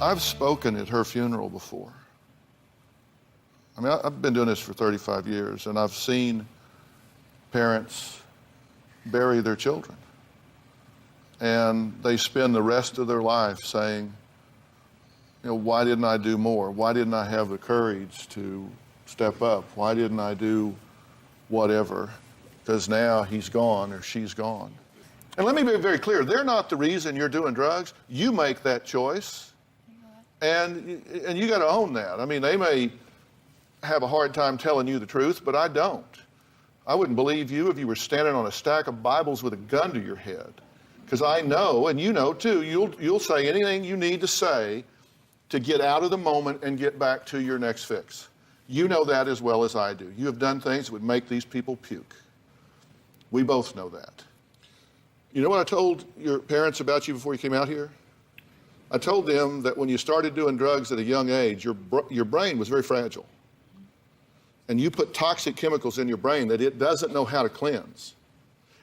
I've spoken at her funeral before. I mean, I've been doing this for 35 years, and I've seen parents bury their children. And they spend the rest of their life saying, you know, why didn't I do more? Why didn't I have the courage to step up? Why didn't I do whatever? Because now he's gone or she's gone. And let me be very clear, they're not the reason you're doing drugs. You make that choice. And you got to own that. I mean, they may have a hard time telling you the truth, but I don't. I wouldn't believe you if you were standing on a stack of Bibles with a gun to your head. Because I know, and you know too, you'll say anything you need to say to get out of the moment and get back to your next fix. You know that as well as I do. You have done things that would make these people puke. We both know that. You know what I told your parents about you before you came out here? I told them that when you started doing drugs at a young age, your brain was very fragile. And you put toxic chemicals in your brain that it doesn't know how to cleanse.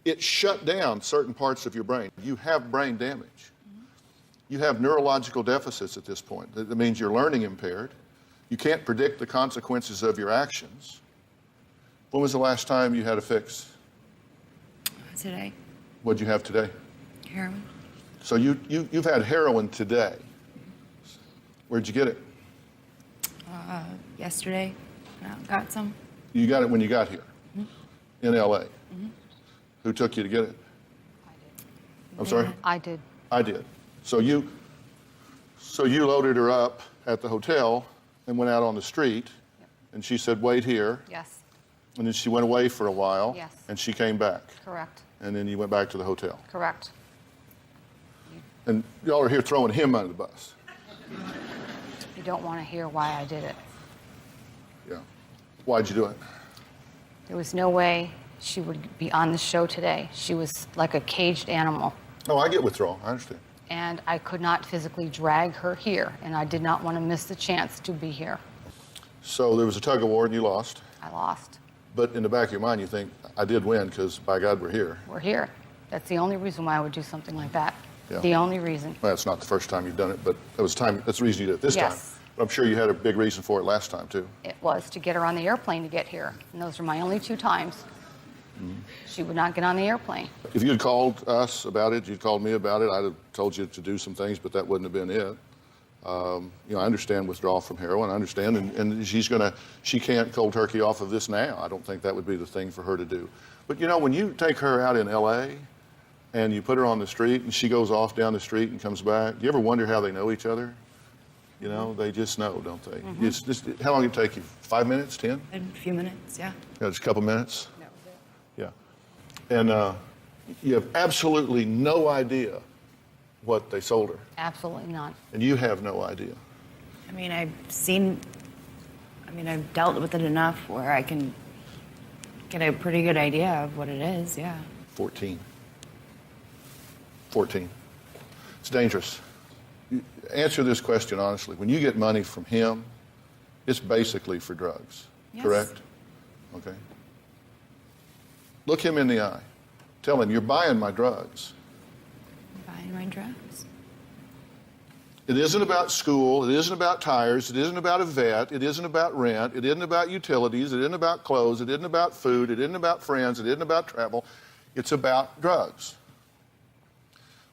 It shut down certain parts of your brain. You have brain damage. You have neurological deficits at this point. That means you're learning impaired. You can't predict the consequences of your actions. When was the last time you had a fix? Today. What'd you have today? Heroin. So you've had heroin today. Where'd you get it? Yesterday. Got some. You got it when you got here? In L.A.? Who took you to get it? I did. I'm sorry? I did. I did. So you loaded her up at the hotel and went out on the street, and she said, wait here. Yes. And then she went away for a while. Yes. And she came back. Correct. And then you went back to the hotel. Correct. And y'all are here throwing him under the bus. You don't want to hear why I did it. Yeah. Why'd you do it? There was no way she would be on the show today. She was like a caged animal. Oh, I get withdrawal. I understand. And I could not physically drag her here, and I did not want to miss the chance to be here. So there was a tug of war and you lost. I lost. But in the back of your mind, you think, I did win because, by God, we're here. We're here. That's the only reason why I would do something like that. Yeah. The only reason. Well, that's not the first time you've done it, but that's the reason you did it this Yes. time. But I'm sure you had a big reason for it last time, too. It was to get her on the airplane to get here. And those were my only 2 times. She would not get on the airplane. If you had called us about it, you'd called me about it, I'd have told you to do some things, but that wouldn't have been it. You know, I understand withdrawal from heroin. I understand, and she can't cold turkey off of this now. I don't think that would be the thing for her to do. But you know, when you take her out in L.A. and you put her on the street and she goes off down the street and comes back, do you ever wonder how they know each other? You know, they just know, don't they? It's just, how long did it take you? 5 minutes, 10? A few minutes, yeah. Yeah, just a couple minutes? That was it. Yeah. And you have absolutely no idea what they sold her. Absolutely not. And you have no idea. I mean, I've dealt with it enough where I can get a pretty good idea of what it is, yeah. 14. It's dangerous. Answer this question honestly. When you get money from him, it's basically for drugs, Yes. correct? Okay. Look him in the eye. Tell him, you're buying my drugs. Buying my drugs. It isn't about school. It isn't about tires. It isn't about a vet. It isn't about rent. It isn't about utilities. It isn't about clothes. It isn't about food. It isn't about friends. It isn't about travel. It's about drugs.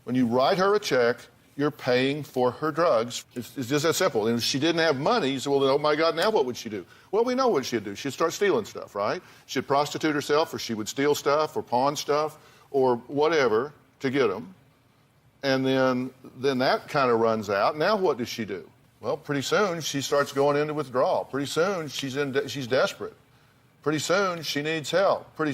When you write her a check, you're paying for her drugs. It's just that simple. And if she didn't have money, you say, well, oh my God, now what would she do? Well, we know what she'd do. She'd start stealing stuff, right? She'd prostitute herself, or she would steal stuff, or pawn stuff, or whatever to get them. And then that kind of runs out. Now what does she do? Well, pretty soon she starts going into withdrawal. Pretty soon she's desperate. Pretty soon she needs help. Pretty